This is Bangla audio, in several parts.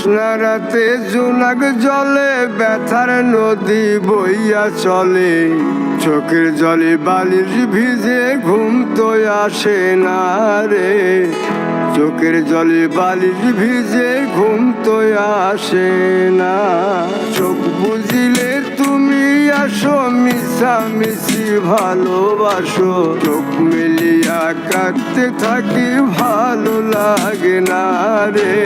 জ্যোৎস্না রাতে জোনাক জলে ব্যথার নদী বইয়া চলে, চোখের জলে বালিশ ভিজে ঘুম তো আসে না রে, চোখের জলে বালিশ ভিজে ঘুম তো আসে না। চোখ বুঝিলে তুমি আসো, মিশামিশি ভালোবাসো, চোখ মিলিয়া কাঁদতে থাকি ভালো লাগে না রে,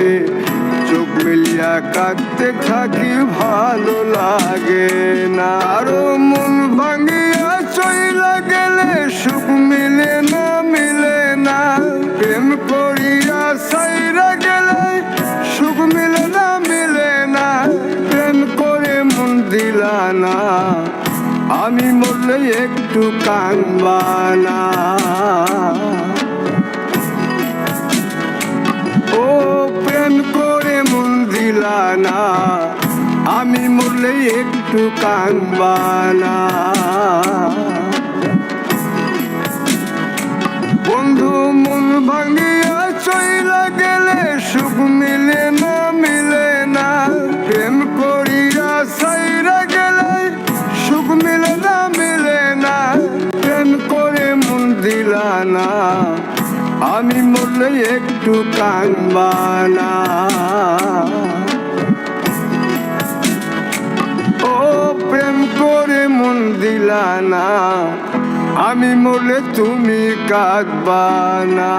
চোখ মিলিয়া কাঁদতে থাকি ভালো লাগে না। আরো মন ভাঙিয়া চইলা গেলে সুখ মিলে না, মিলে না, প্রেম করিয়া সাইরা গেলে সুখ মিলে না, মিলে না, প্রেম করে মন দিলা না, আমি মরলে একটু কাঁদবা না। ও প্রেম করে মন দিলা না, আমি মরলে একটু কাঁদবা না। বন্ধু মন ভাঙিয়া চইলা গেলে সুখ মিলে না, মিলে না, প্রেম করিয়া সাইরা গেলে সুখ মিলে না, মিলে না, প্রেম করে মন দিলা না, আমি মরলে একটু কাঁদবা না। ও প্রেম করে মন দিলা না, আমি মরলে তুমি কাঁদবা না।